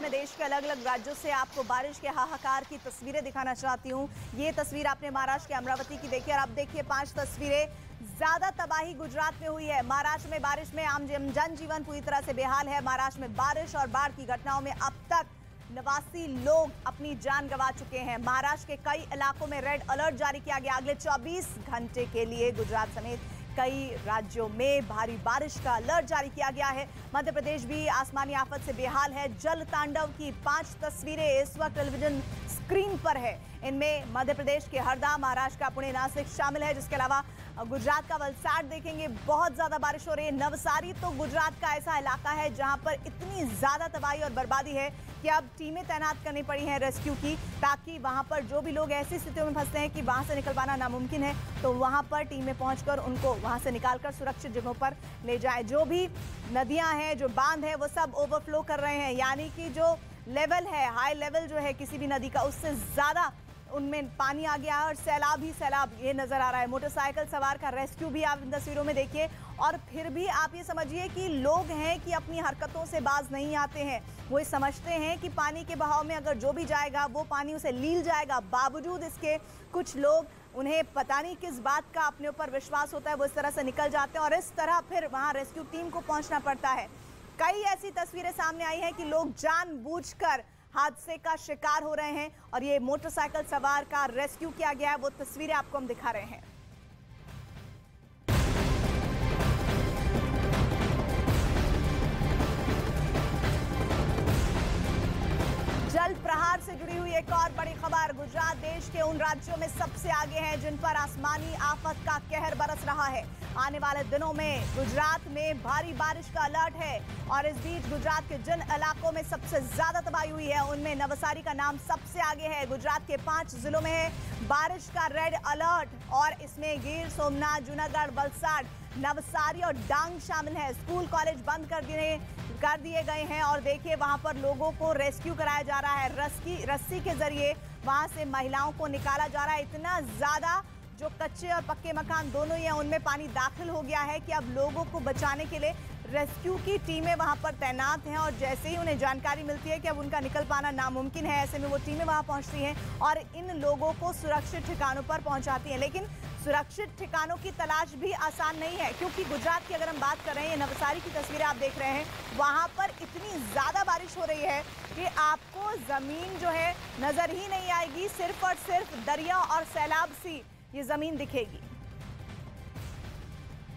मैं देश के अलग अलग राज्यों से आपको बारिश के हाहाकार की तस्वीरें दिखाना चाहती हूँ। ये तस्वीर आपने महाराष्ट्र के अमरावती की देखी और अब देखिए 5 तस्वीरें। ज्यादा तबाही गुजरात में हुई है। महाराष्ट्र में बारिश में आम जनजीवन पूरी तरह से बेहाल है। महाराष्ट्र में बारिश और बाढ़ की घटनाओं में अब तक 89 लोग अपनी जान गंवा चुके हैं। महाराष्ट्र के कई इलाकों में रेड अलर्ट जारी किया गया। अगले 24 घंटे के लिए गुजरात समेत कई राज्यों में भारी बारिश का अलर्ट जारी किया गया है। मध्य प्रदेश भी आसमानी आफत से बेहाल है। जल तांडव की 5 तस्वीरें इस वक्त टेलीविजन स्क्रीन पर है। इनमें मध्य प्रदेश के हरदा, महाराष्ट्र का पुणे, नासिक शामिल है, जिसके अलावा गुजरात का वलसाड देखेंगे, बहुत ज्यादा बारिश हो रही है। नवसारी तो गुजरात का ऐसा इलाका है जहां पर इतनी ज्यादा तबाही और बर्बादी है कि अब टीमें तैनात करनी पड़ी हैं रेस्क्यू की, ताकि वहां पर जो भी लोग ऐसी स्थितियों में फंसते हैं कि वहां से निकल पाना नामुमकिन है, तो वहां पर टीमें पहुंचकर उनको वहां से निकालकर सुरक्षित जगहों पर ले जाए। जो भी नदियां हैं, जो बांध है, वो सब ओवरफ्लो कर रहे हैं, यानी कि जो लेवल है, हाई लेवल जो है किसी भी नदी का, उससे ज्यादा उनमें पानी आ गया है और सैलाब ही सैलाब ये नजर आ रहा है। मोटरसाइकिल सवार का रेस्क्यू भी आप इन तस्वीरों में देखिए। और फिर भी आप ये समझिए कि लोग हैं कि अपनी हरकतों से बाज नहीं आते हैं। वो ये समझते हैं कि पानी के बहाव में अगर जो भी जाएगा वो पानी उसे लील जाएगा। बावजूद इसके कुछ लोग, उन्हें पता नहीं किस बात का अपने ऊपर विश्वास होता है, वो इस तरह से निकल जाते हैं और इस तरह फिर वहाँ रेस्क्यू टीम को पहुंचना पड़ता है। कई ऐसी तस्वीरें सामने आई हैं कि लोग जानबूझकर हादसे का शिकार हो रहे हैं और ये मोटरसाइकिल सवार का रेस्क्यू किया गया है, वो तस्वीरें आपको हम दिखा रहे हैं। जल प्रहार से जुड़ी हुई एक और बड़ी खबर। गुजरात देश के उन राज्यों में सबसे आगे है जिन पर आसमानी आफत का कहर बरस रहा है। आने वाले दिनों में गुजरात में भारी बारिश का अलर्ट है और इस बीच गुजरात के जिन इलाकों में सबसे ज्यादा तबाही हुई है उनमें नवसारी का नाम सबसे आगे है। गुजरात के 5 जिलों में है बारिश का रेड अलर्ट और इसमें गिर सोमनाथ, जूनागढ़, वलसाड, नवसारी और डांग शामिल है। स्कूल कॉलेज बंद कर दिए गए हैं और देखिए वहां पर लोगों को रेस्क्यू कराया जा रहा है। रस्सी के जरिए वहां से महिलाओं को निकाला जा रहा है। इतना ज्यादा जो कच्चे और पक्के मकान दोनों ही हैं उनमें पानी दाखिल हो गया है कि अब लोगों को बचाने के लिए रेस्क्यू की टीमें वहां पर तैनात हैं और जैसे ही उन्हें जानकारी मिलती है कि अब उनका निकल पाना नामुमकिन है, ऐसे में वो टीमें वहां पहुंचती हैं और इन लोगों को सुरक्षित ठिकानों पर पहुंचाती हैं। लेकिन सुरक्षित ठिकानों की तलाश भी आसान नहीं है, क्योंकि गुजरात की अगर हम बात कर रहे हैं, नवसारी की तस्वीरें आप देख रहे हैं, वहां पर इतनी ज्यादा बारिश हो रही है कि आपको जमीन जो है नजर ही नहीं आएगी। सिर्फ और सिर्फ दरिया और सैलाब सी ये जमीन दिखेगी।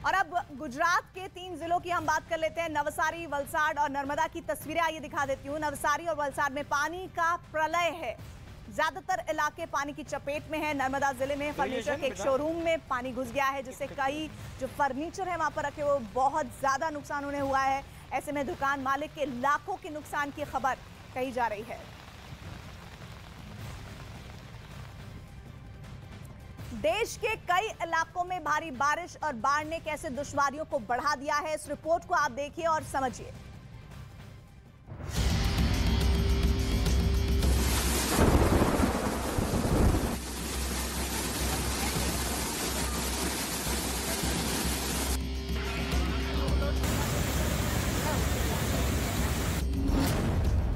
और अब गुजरात के 3 जिलों की हम बात कर लेते हैं, नवसारी, वलसाड और नर्मदा की तस्वीरें आइए दिखा देती हूँ। नवसारी और वलसाड में पानी का प्रलय है। ज्यादातर इलाके पानी की चपेट में है। नर्मदा जिले में फर्नीचर के एक शोरूम में पानी घुस गया है, जिससे कई जो फर्नीचर है वहां पर रखे वो बहुत ज्यादा नुकसान उन्हें हुआ है। ऐसे में दुकान मालिक के लाखों के नुकसान की खबर कही जा रही है। देश के कई इलाकों में भारी बारिश और बाढ़ ने कैसे दुश्वारियों को बढ़ा दिया है, इस रिपोर्ट को आप देखिए और समझिए।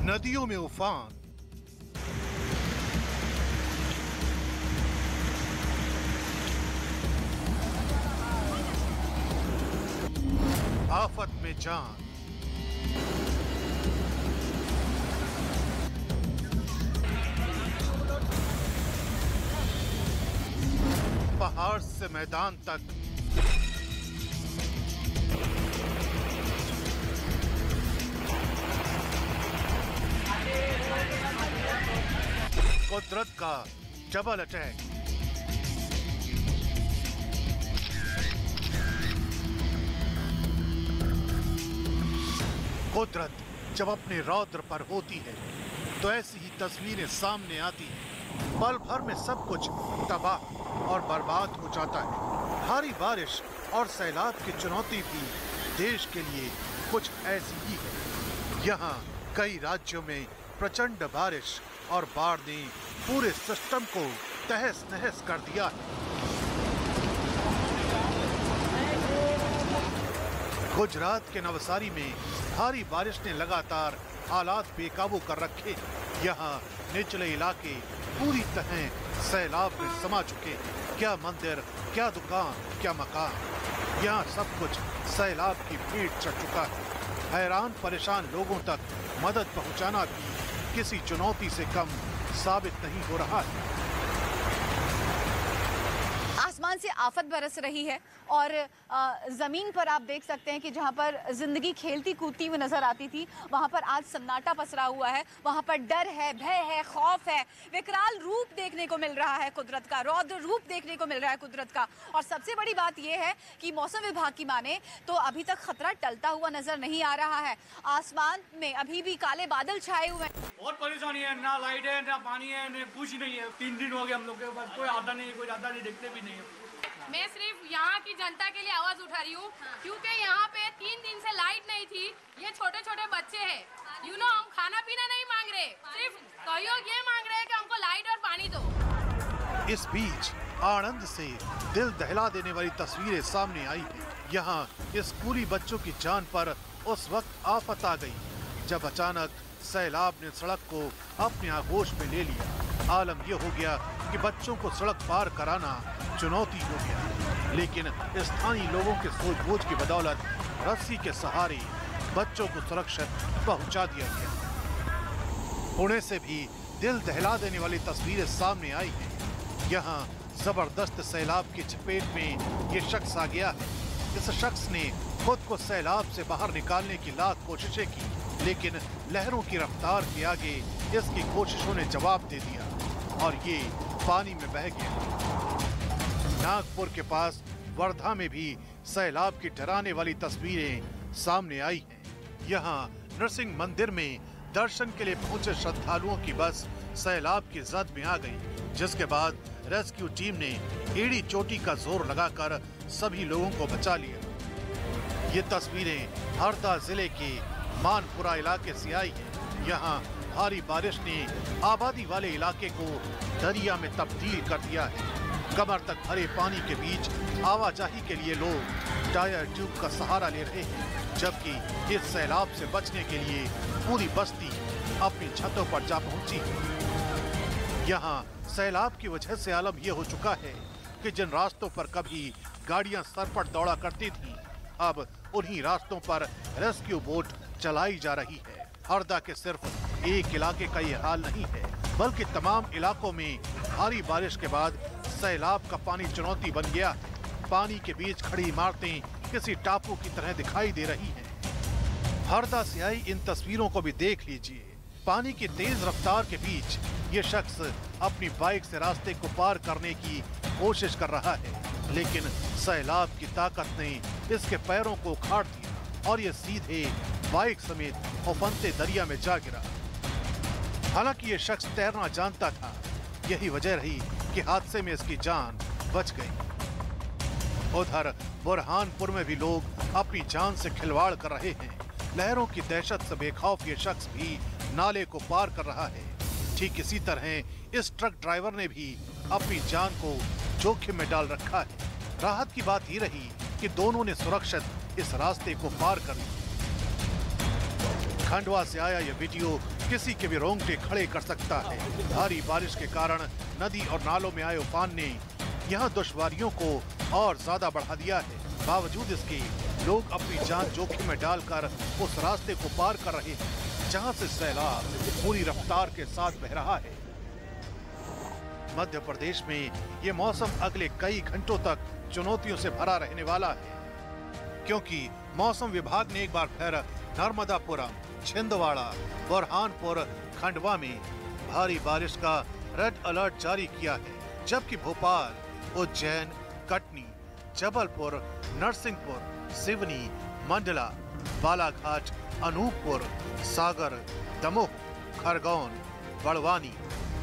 नदियों में उफान, आफत में जान, पहाड़ से मैदान तक, कुदरत का डबल अटैक। कुदरत जब अपने रौद्र पर होती है तो ऐसी ही तस्वीरें सामने आती हैं। पल भर में सब कुछ तबाह और बर्बाद हो जाता है। भारी बारिश और सैलाब की चुनौती भी देश के लिए कुछ ऐसी ही है। यहाँ कई राज्यों में प्रचंड बारिश और बाढ़ ने पूरे सिस्टम को तहस नहस कर दिया है। गुजरात के नवसारी में भारी बारिश ने लगातार हालात बेकाबू कर रखे। यहाँ निचले इलाके पूरी तरह सैलाब में समा चुके। क्या मंदिर, क्या दुकान, क्या मकान, यहाँ सब कुछ सैलाब की भेंट चढ़ चुका है। हैरान परेशान लोगों तक मदद पहुंचाना भी किसी चुनौती से कम साबित नहीं हो रहा है। आसमान से आफत बरस रही है और जमीन पर आप देख सकते हैं कि जहां पर जिंदगी खेलती कूदती हुई नजर आती थी, वहां पर आज सन्नाटा पसरा हुआ है। वहां पर डर है, भय है, खौफ है, विकराल रूप देखने को मिल रहा है कुदरत का, रौद्र रूप देखने को मिल रहा है कुदरत का। और सबसे बड़ी बात यह है कि मौसम विभाग की माने तो अभी तक खतरा टलता हुआ नजर नहीं आ रहा है। आसमान में अभी भी काले बादल छाए हुए हैं। बहुत परेशानी है, ना लाइट है, ना पानी है, ना कुछ नहीं है। 3 दिन हो गए हम लोग के पास, कोई आता नहीं है, कोई जाता नहीं, देखते भी नहीं है। मैं सिर्फ यहाँ की जनता के लिए आवाज उठा रही हूँ, क्योंकि यहाँ पे 3 दिन से लाइट नहीं थी। ये छोटे छोटे बच्चे हैं, हम खाना पीना नहीं मांग रहे, सिर्फ सहयोग ये मांग रहे हैं कि हमको लाइट और पानी दो। इस बीच आनंद से दिल दहला देने वाली तस्वीरें सामने आई हैं। यहाँ स्कूली बच्चों की जान पर उस वक्त आफत आ गई जब अचानक सैलाब ने सड़क को अपने आगोश में ले लिया। आलम यह हो गया कि बच्चों को सड़क पार कराना चुनौती हो गया, लेकिन स्थानीय लोगों के सूझबूझ की बदौलत रस्सी के सहारे बच्चों को सुरक्षित पहुंचा दिया गया। पुणे से भी दिल दहला देने वाली तस्वीरें सामने आई हैं। यहाँ जबरदस्त सैलाब की चपेट में ये शख्स आ गया है। इस शख्स ने खुद को सैलाब से बाहर निकालने की लाख कोशिशें की, लेकिन लहरों की रफ्तार के आगे इसकी कोशिशों ने जवाब दे दिया और ये पानी में बह गया। नागपुर के पास वर्धा में भी सैलाब की डराने वाली तस्वीरें सामने आई हैं। यहाँ नरसिंह मंदिर में दर्शन के लिए पहुंचे श्रद्धालुओं की बस सैलाब की जद में आ गई, जिसके बाद रेस्क्यू टीम ने एड़ी चोटी का जोर लगाकर सभी लोगों को बचा लिया। ये तस्वीरें हरदा जिले के मानपुरा इलाके से आई हैं। यहाँ भारी बारिश ने आबादी वाले इलाके को दरिया में तब्दील कर दिया है। कमर तक भरे पानी के बीच आवाजाही के लिए लोग टायर ट्यूब का सहारा ले रहे हैं, जबकि इस सैलाब से बचने के लिए पूरी बस्ती अपनी छतों पर जा पहुंची है। यहाँ सैलाब की वजह से आलम यह हो चुका है कि जिन रास्तों पर कभी गाड़ियां सरपट दौड़ा करती थीं, अब उन्हीं रास्तों पर रेस्क्यू बोट चलाई जा रही है। हरदा के सिर्फ एक इलाके का ये हाल नहीं है, बल्कि तमाम इलाकों में भारी बारिश के बाद सैलाब का पानी चुनौती बन गया है। पानी के बीच खड़ी इमारतें किसी टापू की तरह दिखाई दे रही हैं। हरदा से आई इन तस्वीरों को भी देख लीजिए। पानी की तेज रफ्तार के बीच ये शख्स अपनी बाइक से रास्ते को पार करने की कोशिश कर रहा है, लेकिन सैलाब की ताकत ने इसके पैरों को उखाड़ दिया और ये सीधे बाइक समेत उफनते दरिया में जा गिरा। हालांकि ये शख्स तैरना जानता था, यही वजह रही कि हादसे में इसकी जान बच गई। उधर बुरहानपुर में भी लोग अपनी जान से खिलवाड़ कर रहे हैं। लहरों की दहशत से बेखौफ ये शख्स भी नाले को पार कर रहा है। ठीक इसी तरह इस ट्रक ड्राइवर ने भी अपनी जान को जोखिम में डाल रखा है। राहत की बात ये रही कि दोनों ने सुरक्षित इस रास्ते को पार कर लिया। खंडवा से आया यह वीडियो किसी के भी रोंगटे खड़े कर सकता है। भारी बारिश के कारण नदी और नालों में आए उफान ने यहाँ दुश्वारियों को और ज्यादा बढ़ा दिया है। बावजूद इसके लोग अपनी जान जोखिम में डालकर उस रास्ते को पार कर रहे हैं जहाँ से सैलाब पूरी रफ्तार के साथ बह रहा है। मध्य प्रदेश में ये मौसम अगले कई घंटों तक चुनौतियों से भरा रहने वाला है, क्योंकि मौसम विभाग ने एक बार फिर नर्मदापुरम, छिंदवाड़ा, बुरहानपुर, खंडवा में भारी बारिश का रेड अलर्ट जारी किया है, जबकि भोपाल, उज्जैन, कटनी, जबलपुर, नरसिंहपुर, सिवनी, मंडला, बालाघाट, अनूपपुर, सागर, दमोह, खरगोन, बड़वानी,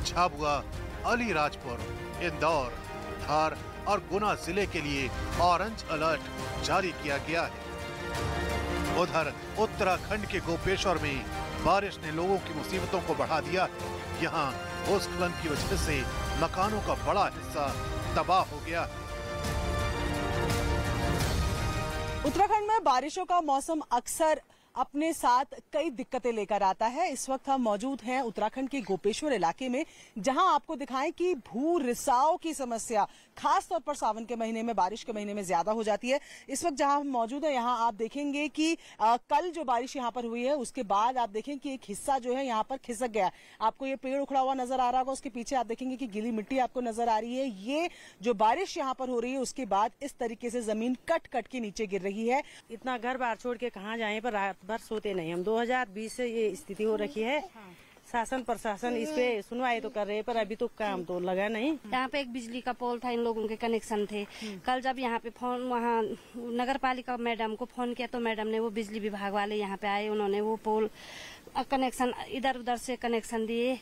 झाबुआ, अलीराजपुर, इंदौर, धार और गुना जिले के लिए ऑरेंज अलर्ट जारी किया गया है। उधर उत्तराखंड के गोपेश्वर में बारिश ने लोगों की मुसीबतों को बढ़ा दिया है। यहाँ भूस्खलन की वजह से मकानों का बड़ा हिस्सा तबाह हो गया है। उत्तराखंड में है, बारिशों का मौसम अक्सर अपने साथ कई दिक्कतें लेकर आता है। इस वक्त हम मौजूद हैं उत्तराखंड के गोपेश्वर इलाके में, जहां आपको दिखाएं कि भू रिसाव की समस्या खास तौर पर सावन के महीने में, बारिश के महीने में ज्यादा हो जाती है। इस वक्त जहां हम मौजूद है, यहां आप देखेंगे कि कल जो बारिश यहां पर हुई है उसके बाद आप देखें कि एक हिस्सा जो है यहां पर खिसक गया। आपको ये पेड़ उखड़ा हुआ नजर आ रहा होगा, उसके पीछे आप देखेंगे कि गीली मिट्टी आपको नजर आ रही है। ये जो बारिश यहां पर हो रही है उसके बाद इस तरीके से जमीन कट कट के नीचे गिर रही है। इतना घर बार छोड़ के कहाँ जाए, पर रात भर सोते नहीं हम। 2020 से ये स्थिति हो रखी है। शासन प्रशासन इस पे सुनवाई तो कर रहे हैं, पर अभी तो काम तो लगा नहीं। यहाँ पे एक बिजली का पोल था, इन लोगों के कनेक्शन थे। कल जब यहाँ पे फोन, वहाँ नगर पालिका मैडम को फोन किया तो मैडम ने, वो बिजली विभाग वाले यहाँ पे आए, उन्होंने वो पोल कनेक्शन इधर उधर से कनेक्शन दिए।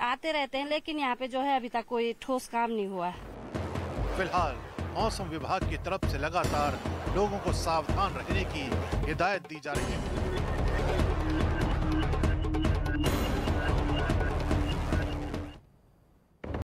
आते रहते हैं, लेकिन यहाँ पे जो है अभी तक कोई ठोस काम नहीं हुआ। फिलहाल मौसम विभाग की तरफ से लगातार लोगों को सावधान रहने की हिदायत दी जा रही है।